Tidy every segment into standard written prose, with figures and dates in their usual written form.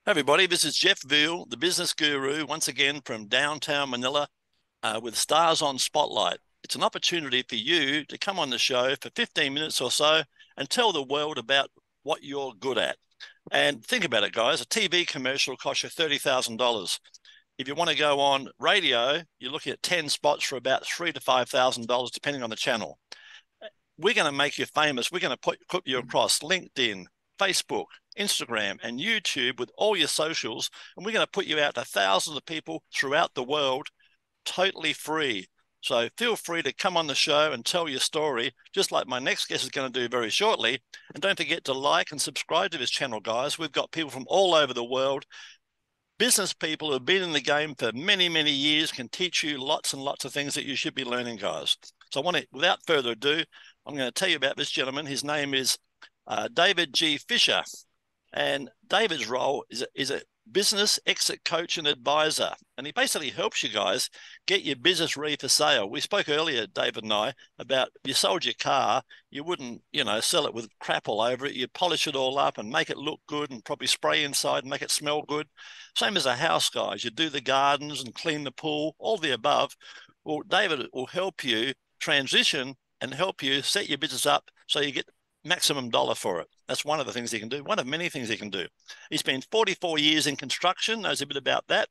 Hey everybody, this is Jeff Veale, the business guru, once again from downtown Manila with Stars on Spotlight. It's an opportunity for you to come on the show for 15 minutes or so and tell the world about what you're good at. And think about it, guys. A TV commercial costs you $30,000. If you want to go on radio, you're looking at 10 spots for about $3,000 to $5,000, depending on the channel. We're going to make you famous. We're going to put you across LinkedIn, Facebook, Instagram, and YouTube with all your socials, and we're going to put you out to thousands of people throughout the world totally free. So feel free to come on the show and tell your story, just like my next guest is going to do very shortly. And don't forget to like and subscribe to this channel, guys. We've got people from all over the world. Business people who have been in the game for many, many years can teach you lots and lots of things that you should be learning, guys. So I want to, without further ado, I'm going to tell you about this gentleman. His name is David G. Fisher. And David's role is a business exit coach and advisor. And he basically helps you guys get your business ready for sale. We spoke earlier, David and I, about you sold your car, you wouldn't, sell it with crap all over it. You polish it all up and make it look good and probably spray inside and make it smell good. Same as a house, guys. You do the gardens and clean the pool, all the above. Well, David will help you transition and help you set your business up so you get maximum dollar for it. That's one of the things he can do, one of many things he can do. He spent 44 years in construction, knows a bit about that,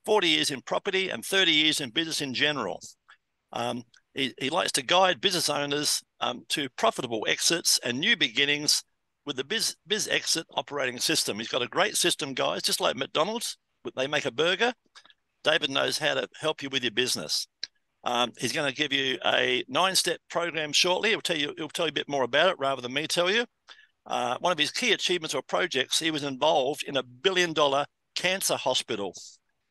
40 years in property, and 30 years in business in general. He likes to guide business owners to profitable exits and new beginnings with the biz exit operating system. He's got a great system, guys, just like McDonald's. They make a burger. David knows how to help you with your business. He's going to give you a 9-step program shortly. He'll tell you a bit more about it rather than me tell you. One of his key achievements or projects, he was involved in a $1 billion cancer hospital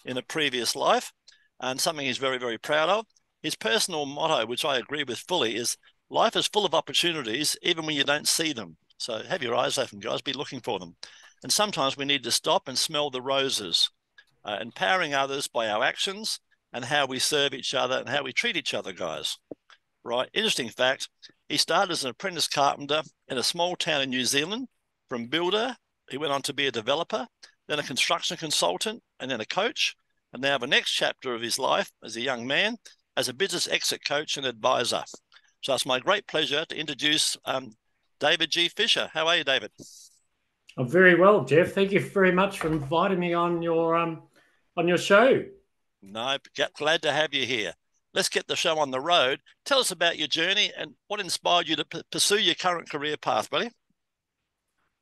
in a previous life, and something he's very, very proud of. His personal motto, which I agree with fully, is life is full of opportunities, even when you don't see them. So have your eyes open, guys, be looking for them. And sometimes we need to stop and smell the roses, empowering others by our actions and how we serve each other and how we treat each other, guys. Right? Interesting fact, he started as an apprentice carpenter in a small town in New Zealand. From builder, he went on to be a developer, then a construction consultant, and then a coach. And now the next chapter of his life as a young man, as a business exit coach and advisor. So it's my great pleasure to introduce David G. Fisher. How are you, David? I'm very well, Jeff. Thank you very much for inviting me on your show. No, glad to have you here. Let's get the show on the road. Tell us about your journey and what inspired you to pursue your current career path, buddy.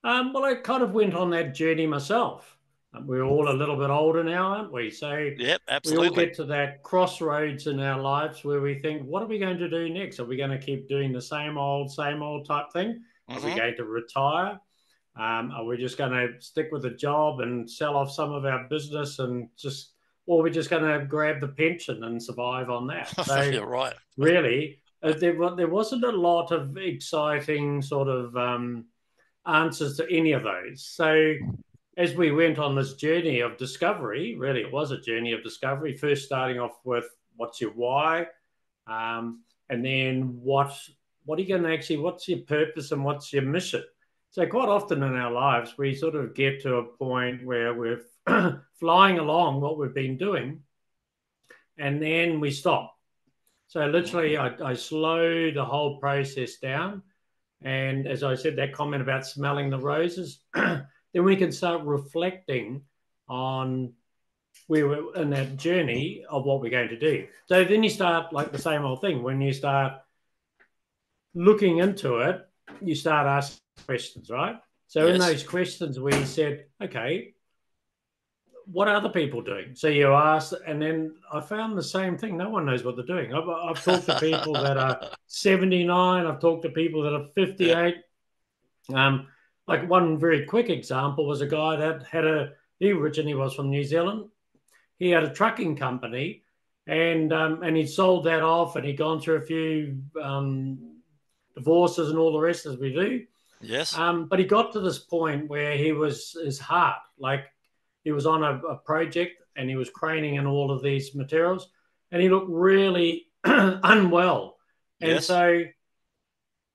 Well, I kind of went on that journey myself. We're all a little bit older now, aren't we? So yep, absolutely. We all get to that crossroads in our lives where we think, what are we going to do next? Are we going to keep doing the same old type thing? Are we going to retire? Are we just going to stick with a job and sell off some of our business or we're just going to grab the pension and survive on that? So you're right. Really, there wasn't a lot of exciting sort of answers to any of those. So as we went on this journey of discovery, really it was a journey of discovery, first starting off with what's your why, and then what's your purpose and what's your mission. So quite often in our lives, we sort of get to a point where we're flying along what we've been doing, and then we stop. So literally, I slowed the whole process down. And as I said, that comment about smelling the roses, then we can start reflecting on where we're in that journey of what we're going to do. So then you start like the same old thing. When you start looking into it, you start asking questions, right? So yes. In those questions, we said, okay, what are other people doing? So you ask, and then I found the same thing. No one knows what they're doing. I've talked to people that are 79. I've talked to people that are 58. Yeah. Like one very quick example was a guy that he originally was from New Zealand. He had a trucking company and he sold that off and he'd gone through a few divorces and all the rest as we do. Yes. But he got to this point where his heart, like he was on a project and he was craning in all of these materials and he looked really unwell. And yes. So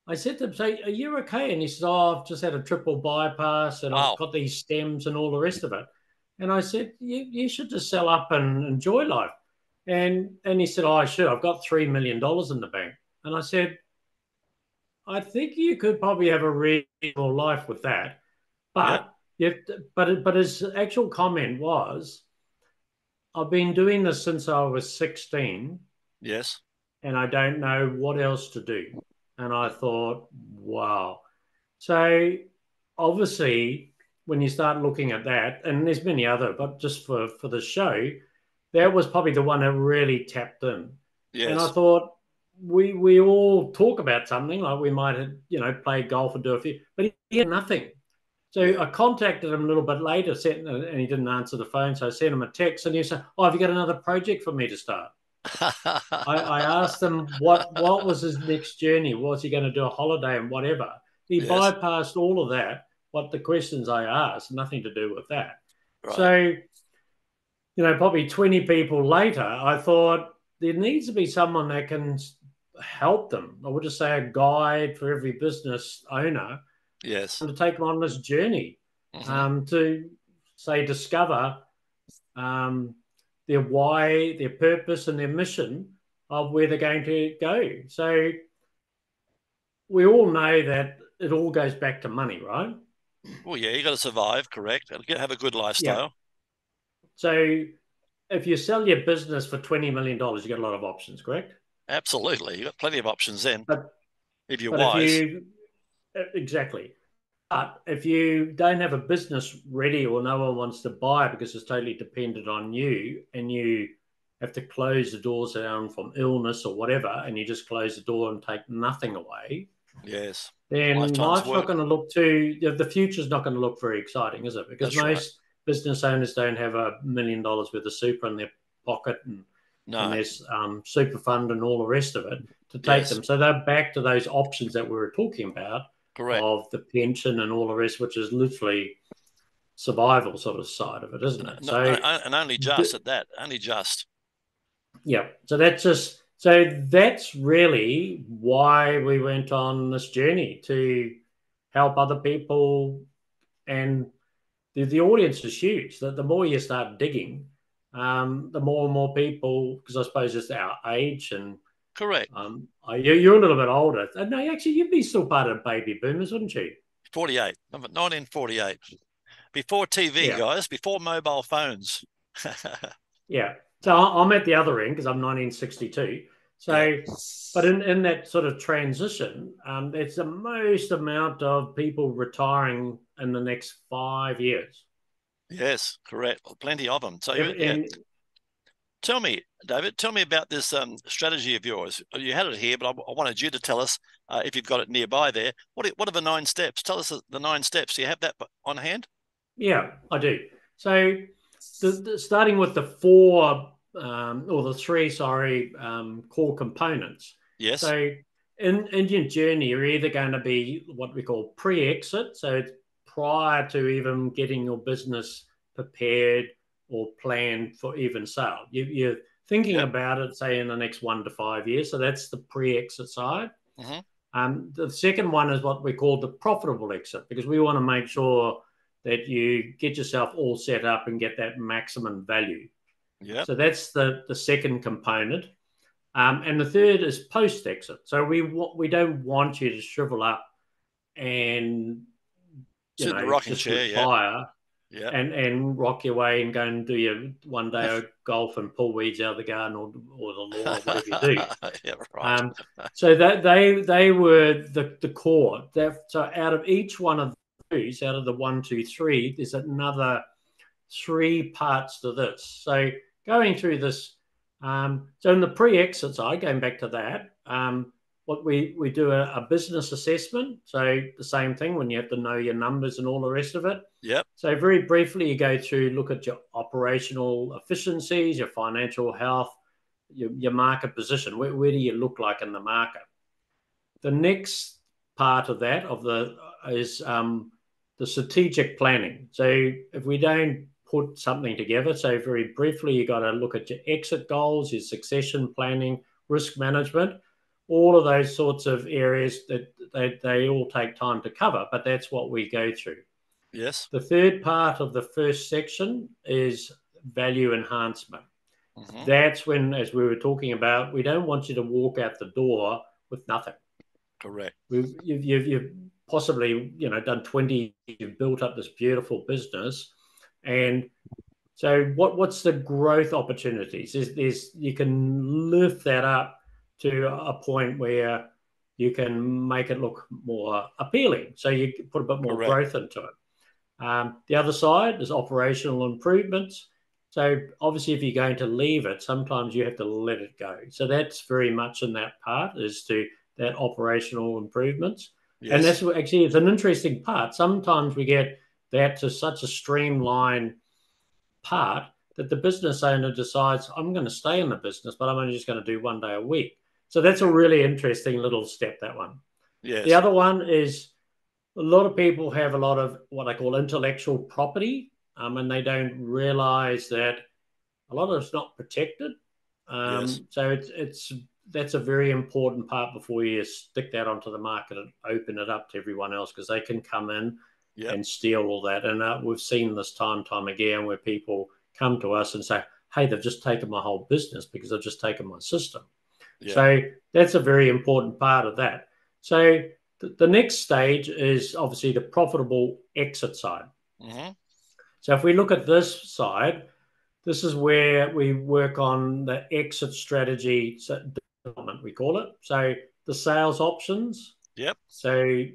I said to him, say, are you okay? And he said, oh, I've just had a triple bypass and I've got these stems and all the rest of it. And I said, you should just sell up and enjoy life. And he said, oh, I should. I've got $3 million in the bank. And I said, I think you could probably have a reasonable life with that. Yep. But but his actual comment was, I've been doing this since I was 16 Yes. and I don't know what else to do. And I thought, wow. So obviously, when you start looking at that, and there's many other, but just for the show, that was probably the one that really tapped in. And I Yes. thought we all talk about something like we might have, play golf and do a few, but he had nothing. So Yeah. I contacted him a little bit later, and he didn't answer the phone. So I sent him a text, and he said, "Oh, have you got another project for me to start?" I asked him what was his next journey. Was he going to do a holiday and whatever? He Yes. bypassed all of that. What the questions I asked, nothing to do with that. Right. So, probably 20 people later, I thought there needs to be someone that can help them. I would just say a guide for every business owner Yes. to take them on this journey, Hmm. to say discover their why, their purpose, and their mission of where they're going to go. So we all know that it all goes back to money, right? Well, yeah, you got to survive, correct? And have a good Yeah. lifestyle. So if you sell your business for $20 million, you get a lot of options, correct? Absolutely. You got plenty of options then, But if you're but if wise. you exactly. But if you don't have a business ready or no one wants to buy it because it's totally dependent on you and you have to close the doors down from illness or whatever, and you just close the door and take nothing away, Yes. then Lifetime's life's not work. going to look too, the future's not going to look very exciting, is it? Because That's right. most business owners don't have $1 million worth of super in their pocket and No. there's super fund and all the rest of it to take Yes. them. So they're back to those options that we were talking about Correct. of the pension and all the rest, which is literally survival sort of side of it, isn't it? No, So, and only just at that. Only just. yeah. So that's really why we went on this journey to help other people, and the audience is huge. The more you start digging, the more and more people, because I suppose it's our age and Correct. you're a little bit older. No, actually, you'd be still part of baby boomers, wouldn't you? 48. 1948. Before TV, Yeah, guys. Before mobile phones. yeah. So I'm at the other end because I'm 1962. Yeah. So, but in that sort of transition, it's the most amount of people retiring in the next 5 years. Yes. Correct. Well, plenty of them. So yeah. And Tell me, David. Tell me about this strategy of yours. You had it here, but I wanted you to tell us if you've got it nearby there. What are the 9 steps? Tell us the 9 steps. Do you have that on hand? yeah, I do. So starting with the four or the three, sorry, core components. Yes. So in your journey, you're either going to be what we call pre-exit, so it's prior to even getting your business prepared or planned for even sale. You're thinking Yep. about it, say in the next 1 to 5 years. So that's the pre-exit side. Hmm. The second one is what we call the profitable exit, because we want to make sure that you get yourself all set up and get that maximum value. Yep. So that's the second component. And the third is post exit. So we don't want you to shrivel up and Sit in the rocking just chair. Yep. retire Yep. and rock your way and go and do your one day of golf and pull weeds out of the garden or the lawn or whatever you do. Yeah. Right. Um, so that they were the core. So out of each one of these, out of the one, two, three, there's another three parts to this. So going through this, so in the pre-exit side, going back to that, what we do a business assessment. So the same thing when you have to know your numbers and all the rest of it. Yep. So very briefly, you go through, look at your operational efficiencies, your financial health, your market position. Where do you look like in the market? The next part of that is the strategic planning. So if we don't put something together, so very briefly, you got to look at your exit goals, your succession planning, risk management, all of those sorts of areas that they all take time to cover, but that's what we go through. Yes. The third part of the first section is value enhancement. That's when, as we were talking about, we don't want you to walk out the door with nothing. Correct. You've possibly, done 20, you've built up this beautiful business. And so what's the growth opportunities? You can lift that up to a point where you can make it look more appealing. So you put a bit more growth into it. The other side is operational improvements. So obviously, if you're going to leave it, sometimes you have to let it go. So that's very much in that part, is to that operational improvements. Yes. And that's actually, it's an interesting part. Sometimes we get that to such a streamlined part that the business owner decides, I'm going to stay in the business, but I'm only just going to do 1 day a week. So that's a really interesting little step, that one. Yes. The other one is, a lot of people have a lot of what I call intellectual property, and they don't realize that a lot of it's not protected. Yes. So that's a very important part before you stick that onto the market and open it up to everyone else, because they can come in and steal all that. And we've seen this time again where people come to us and say, hey, they've just taken my whole business because they've just taken my system. So that's a very important part of that. So the next stage is obviously the profitable exit side. So if we look at this side, this is where we work on the exit strategy development, we call it. So the sales options. So,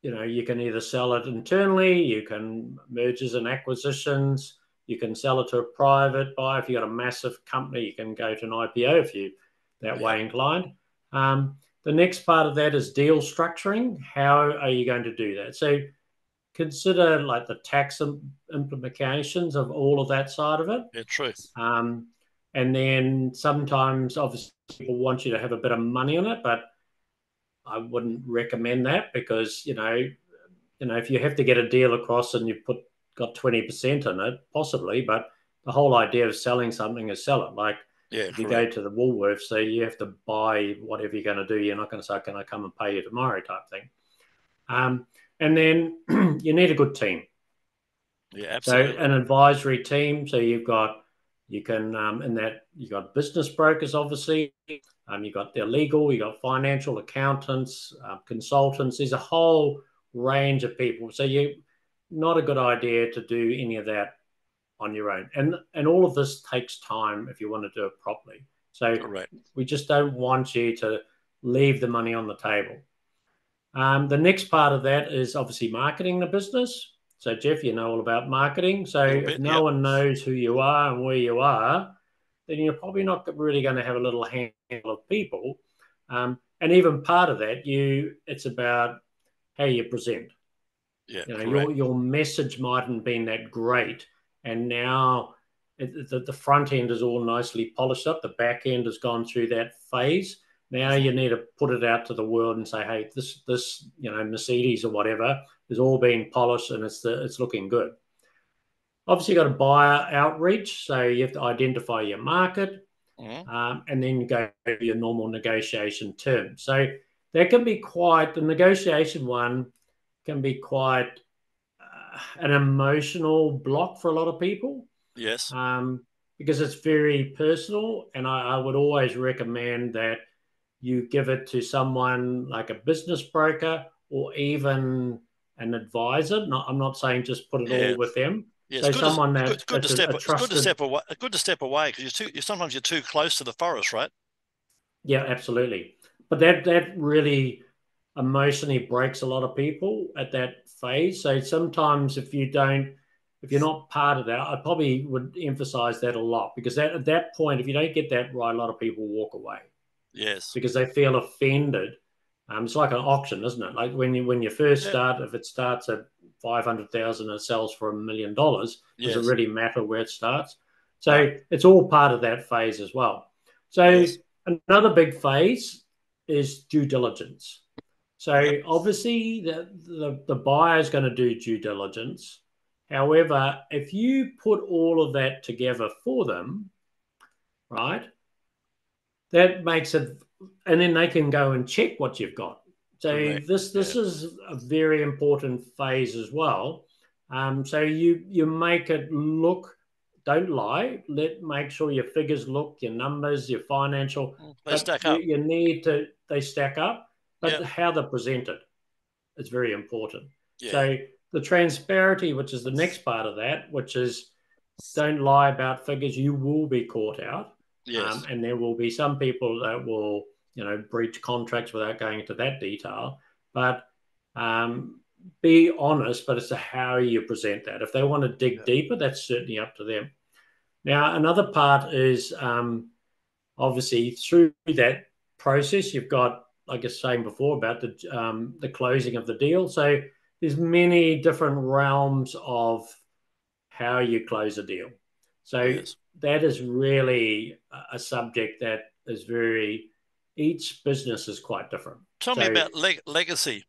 you can either sell it internally, you can mergers and acquisitions, you can sell it to a private buyer. If you've got a massive company, you can go to an IPO if you're that way inclined. The next part of that is deal structuring. How are you going to do that? So consider like the tax implications of all of that side of it. Yeah, true. And then sometimes, obviously, people want you to have a bit of money on it, but I wouldn't recommend that, because, if you have to get a deal across and you've got 20% in it, possibly, but the whole idea of selling something is sell it. Like, if you go to the Woolworths, so you have to buy whatever you're going to do. You're not going to say, can I come and pay you tomorrow type thing. And then you need a good team. Yeah, absolutely. So an advisory team. So you've got business brokers, obviously. You've got their legal, you've got financial accountants, consultants. There's a whole range of people. So not a good idea to do any of that on your own. And all of this takes time if you want to do it properly. So we just don't want you to leave the money on the table. The next part of that is obviously marketing the business. So, Jeff, you know all about marketing. So if no one knows who you are and where you are, then you're probably not really going to have a little handful of people. And even part of that, it's about how you present. Your message mightn't have been that great, and now the front end is all nicely polished up. The back end has gone through that phase. Now you need to put it out to the world and say, hey, this Mercedes or whatever is all being polished and it's looking good. Obviously, you've got a buyer outreach, so you have to identify your market, and then go to your normal negotiation terms. So that can be the negotiation one can be quite an emotional block for a lot of people. Yes. Because it's very personal, and I would always recommend that you give it to someone like a business broker or even an advisor. I'm not saying just put it all with them. Yeah, so someone it's good to step away, because sometimes you're too close to the forest, right? Yeah, absolutely. But that really emotionally breaks a lot of people at that phase. So sometimes if you're not part of that, I probably would emphasize that a lot, because at that point, if you don't get that right, a lot of people walk away. Yes. Because they feel offended. It's like an auction, isn't it? Like when you first start, if it starts at 500,000 and it sells for $1 million, does it really matter where it starts? So it's all part of that phase as well. So another big phase is due diligence. So obviously the buyer is going to do due diligence. However, if you put all of that together for them, right, that makes it, and then they can go and check what you've got. So Correct. this is a very important phase as well. So you make it look, don't lie. Make sure your figures look, your numbers, your financial, They but stack up. you need to, they stack up. Yeah. But how they're presented is very important. Yeah. So the transparency, which is the next part of that, which is don't lie about figures. You will be caught out, Yes. and there will be some people that will, breach contracts without going into that detail. But be honest, but it's how you present that. If they want to dig deeper, that's certainly up to them. Now, another part is obviously through that process, you've got, like I was saying before, about the closing of the deal. So there's many different realms of how you close a deal. So Yes. that is really a subject that is each business is quite different. Tell me about legacy.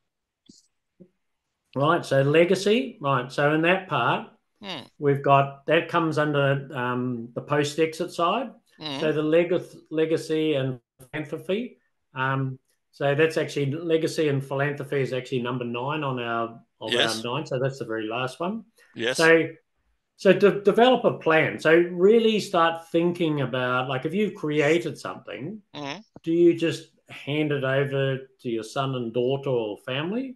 Right. So legacy. Right. So in that part, we've got that comes under the post-exit side. So the legacy and philanthropy. So that's actually legacy and philanthropy is actually number 9 on our 9. So that's the very last one. Yes. So develop a plan. So really start thinking about, like, if you've created something, do you just hand it over to your son and daughter or family?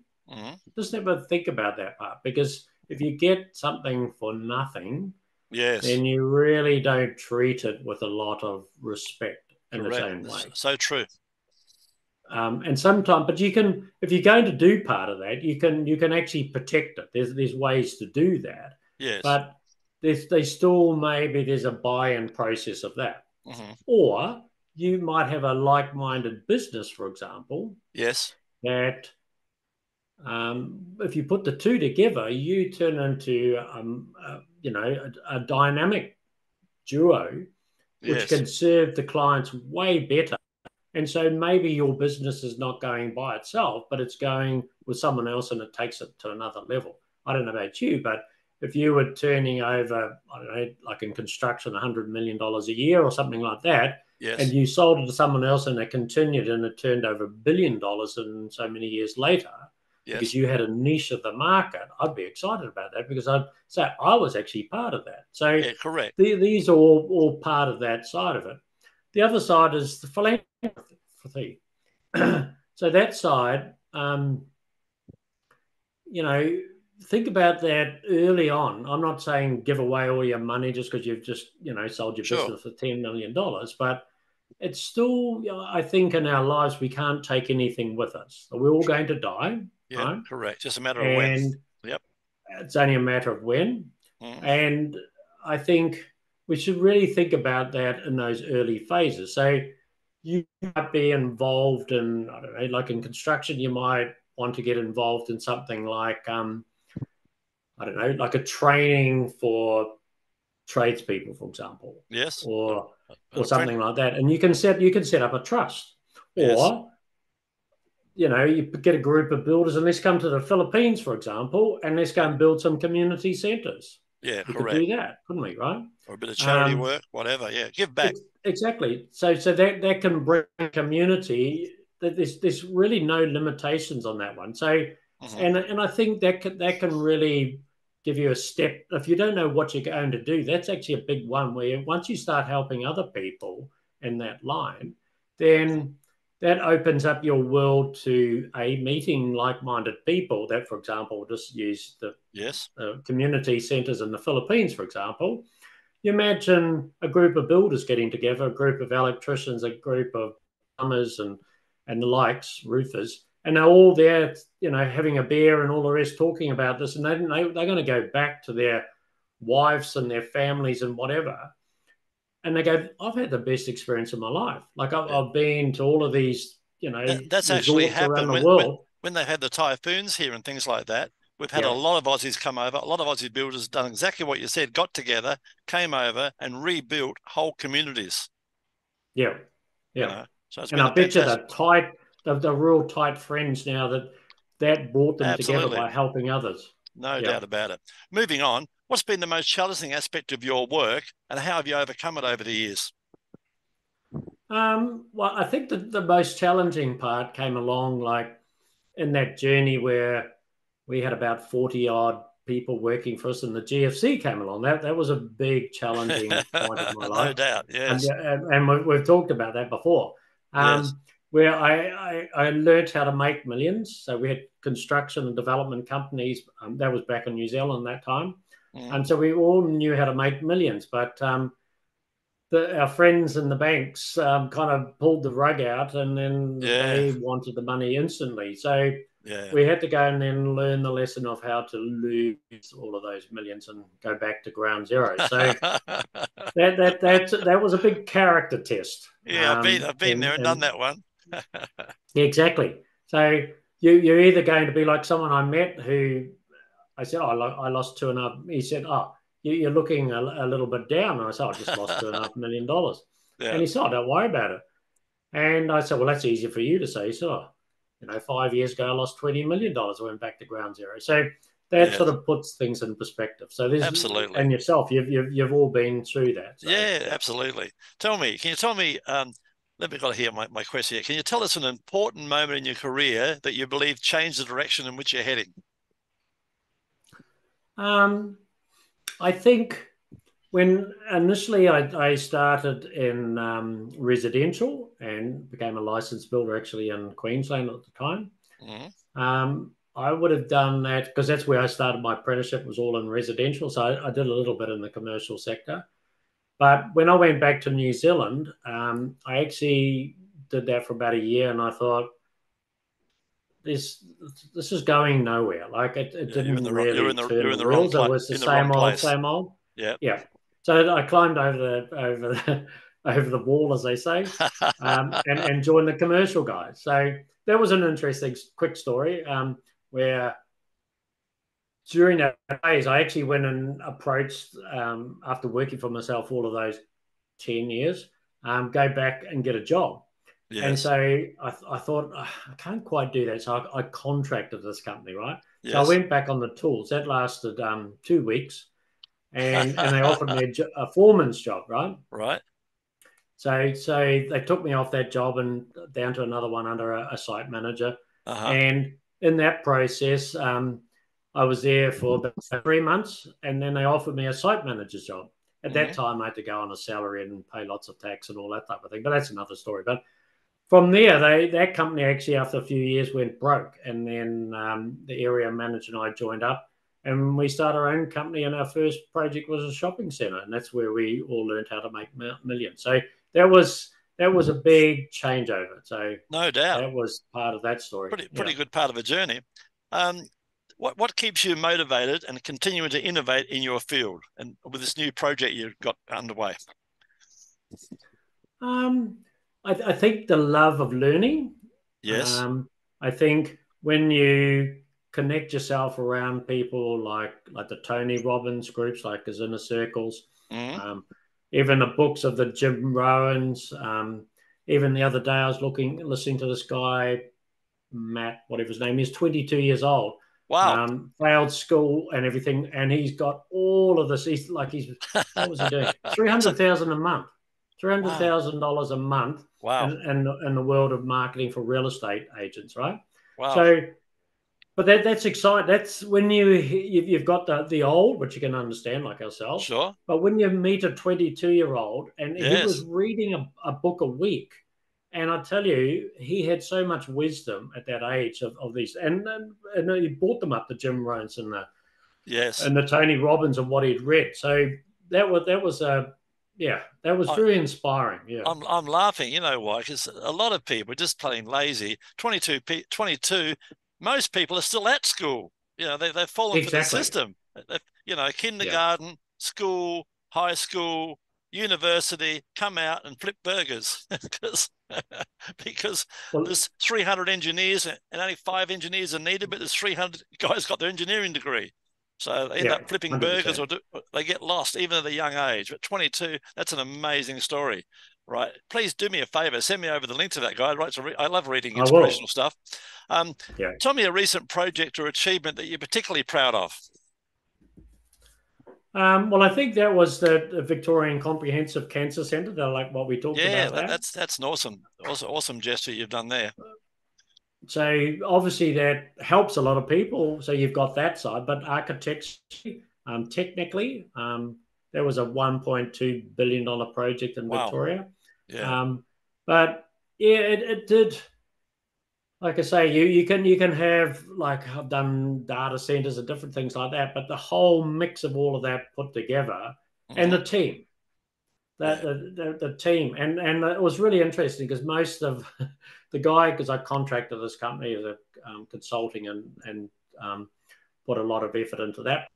Just never think about that part, because if you get something for nothing, then you really don't treat it with a lot of respect in its own way. So true. And sometimes, but you can, if you're going to do part of that, you can actually protect it. There's ways to do that. Yes. But there's a buy-in process of that. Or you might have a like-minded business, for example. Yes. That if you put the two together, you turn into a dynamic duo, which can serve the clients way better. And so maybe your business is not going by itself, but it's going with someone else, and it takes it to another level. I don't know about you, but if you were turning over, I don't know, like in construction, $100 million a year or something like that, and you sold it to someone else and it continued and it turned over $1 billion in so many years later, because you had a niche of the market, I'd be excited about that, because I'd say I was actually part of that. So correct. These are all part of that side of it. The other side is the philanthropy. So that side, think about that early on. I'm not saying give away all your money just because you've just, sold your business for $10 million, but it's still, I think in our lives, we can't take anything with us. We're all going to die. Yeah, right? Correct. Just a matter of when. Yep. It's only a matter of when. And I think we should really think about that in those early phases. So you might be involved in, I don't know, like in construction, you might want to get involved in something like, I don't know, like a training for tradespeople, for example. Yes. Or something like that. And you can set up a trust. Or, you get a group of builders and let's come to the Philippines, for example, and let's go and build some community centers. Yeah, we could do that, couldn't we, right? Or a bit of charity work, whatever. Yeah, give back. Exactly. So that can bring community. There's really no limitations on that one. So, and I think that can really give you a step. If you don't know what you're going to do, that's actually a big one, where once you start helping other people in that line, then that opens up your world to meeting like-minded people that, for example, just use the community centers in the Philippines, for example. You imagine a group of builders getting together, a group of electricians, a group of plumbers and the likes, roofers, and they're all there, having a beer and all the rest, talking about this, and they're going to go back to their wives and their families and whatever. And they go, I've had the best experience of my life. Like I've been to all of these, that's actually happened around the world. When they've had the typhoons here and things like that. We've had a lot of Aussies come over. A lot of Aussie builders done exactly what you said, got together, came over and rebuilt whole communities. Yeah. So it's and I bet you they're real tight friends now that brought them together by helping others. No doubt about it. Moving on, what's been the most challenging aspect of your work and how have you overcome it over the years? Well, I think the most challenging part came along, like in that journey where we had about 40 odd people working for us, and the GFC came along. That was a big challenging point of my No life. doubt. Yes. And we've talked about that before. Yes. Where I learned how to make millions. So we had construction and development companies. That was back in New Zealand that time. And so we all knew how to make millions. But our friends in the banks kind of pulled the rug out, and then they wanted the money instantly. So we had to go and then learn the lesson of how to lose all of those millions and go back to ground zero. So that was a big character test. Yeah, I've been there and done that one. Exactly. So you're either going to be like someone I met who I said, oh, I lost 2.5. He said, oh, you're looking a little bit down. And I said, I just lost $2.5 million. Yeah. And he said, oh, don't worry about it. And I said, well, that's easier for you to say. So, 5 years ago, I lost $20 million. I went back to ground zero. So that sort of puts things in perspective. So there's absolutely. And yourself, you've all been through that. So. Yeah, absolutely. Can you tell me, let me hear my question here. Can you tell us an important moment in your career that you believe changed the direction in which you're heading? I think when initially I started in residential and became a licensed builder actually in Queensland at the time. I would have done that because that's where I started my apprenticeship, was all in residential. So I did a little bit in the commercial sector. But when I went back to New Zealand, I actually did that for about a year, and I thought, this is going nowhere. Like it didn't really turn the wheels. It was the same old. Yeah. So I climbed over the wall, as they say, and joined the commercial guys. So that was an interesting, quick story where during that phase, I actually went and approached, after working for myself all of those 10 years, go back and get a job. Yes. And so I thought, I can't quite do that. So I contracted this company, right? Yes. So I went back on the tools. That lasted 2 weeks. And they offered me a foreman's job, right? Right. So they took me off that job and down to another one under a site manager. And in that process, I was there for about 3 months, and then they offered me a site manager's job. At that time, I had to go on a salary and pay lots of tax and all that type of thing. But that's another story. But from there, that company actually, after a few years, went broke. And then the area manager and I joined up, and we started our own company. And our first project was a shopping centre, and that's where we all learned how to make millions. So that was a big changeover. So no doubt, that was part of that story. Pretty good part of a journey. What keeps you motivated and continuing to innovate in your field and with this new project you've got underway? I think the love of learning. Yes. I think when you connect yourself around people like the Tony Robbins groups, like his inner circles, even the books of the Jim Rohns. Even the other day, I was listening to this guy, Matt, whatever his name is, 22 years old. Wow. Failed school and everything, and he's got all of this. What was he doing? $300,000 a month. $300,000 a month. Wow. In the world of marketing for real estate agents, right? Wow. So, but that's exciting. That's when you've got the old, which you can understand, like ourselves. Sure. But when you meet a 22-year-old, and he was reading a book a week, and I tell you, he had so much wisdom at that age of these, and he brought them up, the Jim Rohns and the Tony Robbins and what he'd read. So that was very inspiring. Yeah, I'm laughing. You know why? Because a lot of people are just plain lazy. 22. Most people are still at school. They've fallen for the system. Kindergarten, school, high school, university, come out and flip burgers because there's 300 engineers and only 5 engineers are needed, but there's 300 guys got their engineering degree. So they end up flipping 100%. Burgers, or they get lost even at a young age. But 22, that's an amazing story, right? Please do me a favor, send me over the link to that guy. I love reading inspirational stuff. Tell me a recent project or achievement that you're particularly proud of. Well, I think that was the Victorian Comprehensive Cancer Centre, like what we talked about. Yeah, that's an awesome gesture you've done there. so obviously that helps a lot of people. So you've got that side, but architects, technically, there was a $1.2 billion project in Wow. Victoria. Yeah. But yeah, it did. Like I say, you can have, like, I've done data centers and different things like that, but the whole mix of all of that put together, and Mm-hmm. the team, that Yeah. the team, and it was really interesting because most of the guy, because I contracted this company as a consulting, and put a lot of effort into that,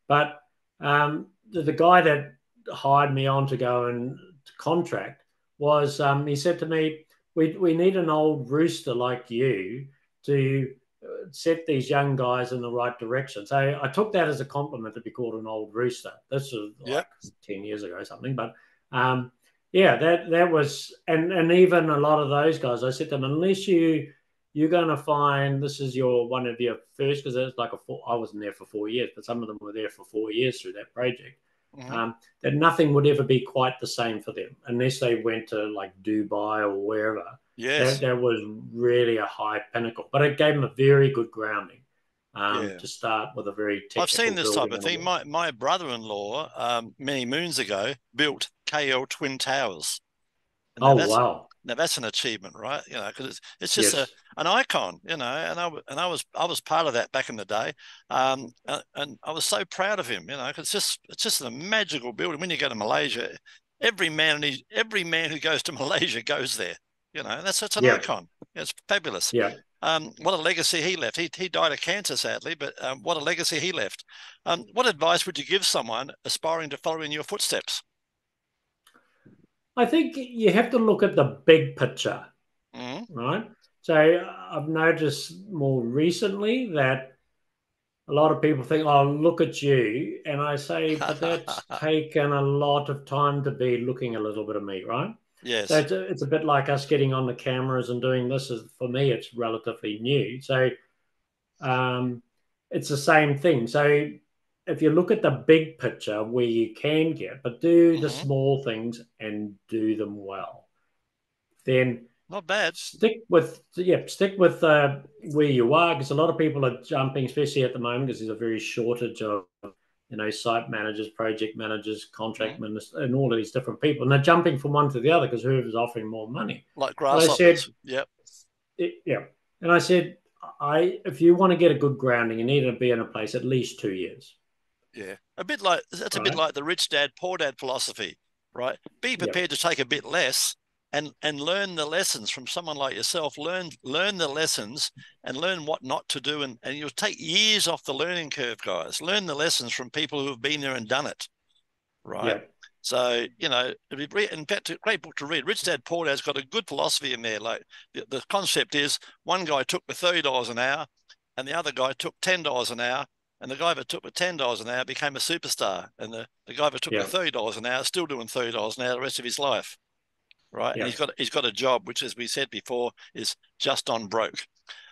but the guy that hired me on to go and contract was, he said to me, we need an old rooster like you to set these young guys in the right direction. So I took that as a compliment to be called an old rooster. This was Yep. like 10 years ago or something. But yeah, that was, and even a lot of those guys, I said to them, unless you're going to find this is your one of your first, because it's like I wasn't there for 4 years, but some of them were there for 4 years through that project. Mm-hmm. That nothing would ever be quite the same for them unless they went to like Dubai or wherever. Yes. That was really a high pinnacle, but it gave them a very good grounding Yeah. to start with, a very I've seen technical this type building of and thing. all. My brother-in-law, many moons ago, built KL Twin Towers. And Oh, wow. now that's an achievement, right? You know, because it's just Yes. an icon, you know. And I was part of that back in the day, and I was so proud of him, you know, because it's just a magical building. When you go to Malaysia, every man who goes to Malaysia goes there, you know. And that's an Yeah. icon. It's fabulous. Yeah. What a legacy he left. He died of cancer, sadly, but what a legacy he left. What advice would you give someone aspiring to follow in your footsteps? I think you have to look at the big picture, Mm-hmm. right? So I've noticed more recently that a lot of people think, "Oh, look at you," and I say, "But that's taken a lot of time to be looking a little bit of me, right?" So Yes. it's a bit like us getting on the cameras and doing this. For me, it's relatively new. So um, it's the same thing. So if you look at the big picture where you can get, but do the Mm-hmm. small things and do them well, then Not bad. stick with where you are, because a lot of people are jumping, especially at the moment, because there's a very shortage of site managers, project managers, contract Mm-hmm. ministers, and all of these different people, and they're jumping from one to the other because whoever's offering more money. Like But I said, grasshoppers. Yep. yeah, and I said, if you want to get a good grounding, you need to be in a place at least 2 years, Yeah. A bit like that's a bit right? like the rich dad, poor dad philosophy, right? Be Yeah, prepared to take a bit less and learn the lessons from someone like yourself. Learn the lessons and learn what not to do. And you'll take years off the learning curve, guys. Learn the lessons from people who have been there and done it, right? yeah, So, you know, in fact, a great book to read. Rich Dad Poor Dad's got a good philosophy in there. Like the concept is one guy took the $30 an hour and the other guy took $10 an hour. And the guy that took the $10 an hour became a superstar. And the guy that took the yeah, $30 an hour is still doing $30 an hour the rest of his life. Right. And yeah. he's got a job, which, as we said before, is just on broke.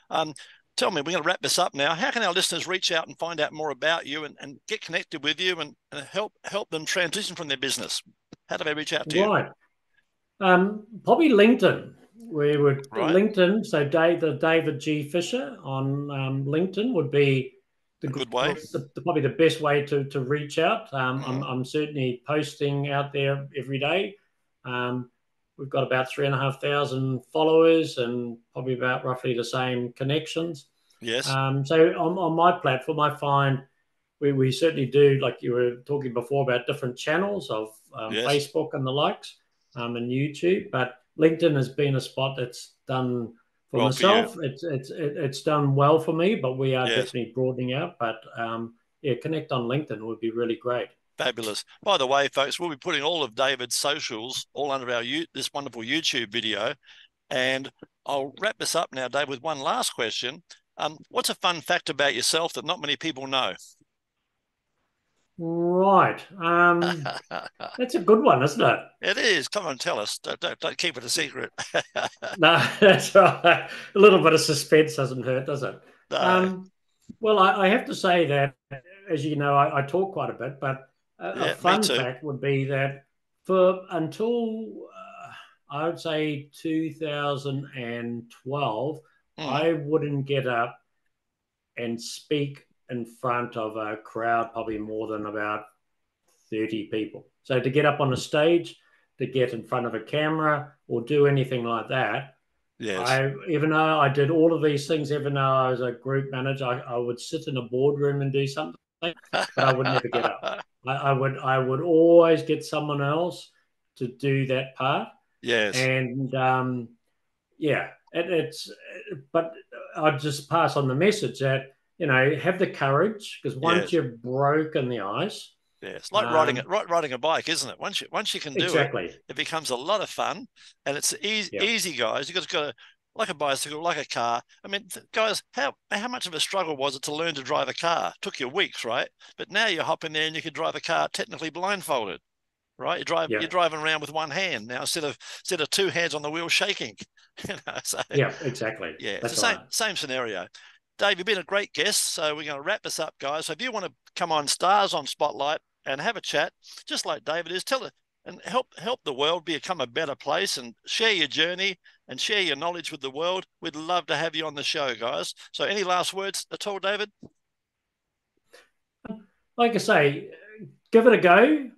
Um, Tell me, we're going to wrap this up now. How can our listeners reach out and find out more about you and get connected with you and help them transition from their business? How do they reach out to you? Right. Probably LinkedIn. We would Right. LinkedIn. So the David G. Fisher on LinkedIn would be A good way. probably the best way to reach out. Mm-hmm. I'm certainly posting out there every day. We've got about 3,500 followers and probably about roughly the same connections. Yes. So on my platform, I find we certainly do, like you were talking before, about different channels of Yes. Facebook and the likes, and YouTube. But LinkedIn has been a spot that's done for Well, for you. myself. It's done well for me, but we are Yes. definitely broadening out. But yeah, connect on LinkedIn would be really great. Fabulous. By the way, folks, we'll be putting all of David's socials all under this wonderful YouTube video. And I'll wrap this up now, Dave, with one last question. What's a fun fact about yourself that not many people know? Right. That's a good one, isn't it? It is. Come on, tell us. Don't keep it a secret. No, that's right. A little bit of suspense doesn't hurt, does it? No. Well, I have to say that, as you know, I talk quite a bit, but a Yeah, me fun too. fact would be that for until I would say 2012, Mm. I wouldn't get up and speak in front of a crowd, probably more than about 30 people. So to get up on a stage, to get in front of a camera or do anything like that, Yes. even though I did all of these things, even though I was a group manager, I would sit in a boardroom and do something, but I would never get up. I would always get someone else to do that part. Yes. And yeah, but I'd just pass on the message that, have the courage, because once Yes. you've broken the ice, Yes, like riding a bike, isn't it? Once you can do it, exactly. it becomes a lot of fun, and it's easy, Yeah. easy, guys. You got to like a bicycle, like a car. I mean, guys, how much of a struggle was it to learn to drive a car? Took you weeks, right? But now you hop in there and you can drive a car technically blindfolded, right? You're Yeah. driving around with one hand now instead of two hands on the wheel shaking. So Yeah, exactly. yeah, it's the That's same right. same scenario. Dave, you've been a great guest, so we're going to wrap this up, guys. So if you want to come on Stars on Spotlight and have a chat, just like David is, tell it and help the world become a better place and share your journey and share your knowledge with the world. We'd love to have you on the show, guys. So any last words at all, David? Like I say, give it a go.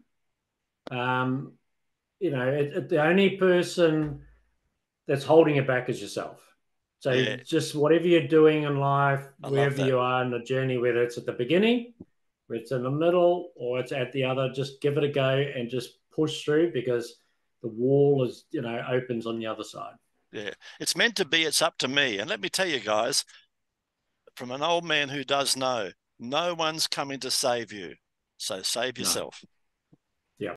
The only person that's holding it back is yourself. So Yeah, just whatever you're doing in life, I love wherever that. you are in the journey, whether it's at the beginning, whether it's in the middle, or it's at the other, just give it a go and just push through, because the wall opens on the other side. Yeah, it's meant to be. It's up to me. And let me tell you, guys, from an old man who does know, no one's coming to save you. So save No. yourself. Yeah.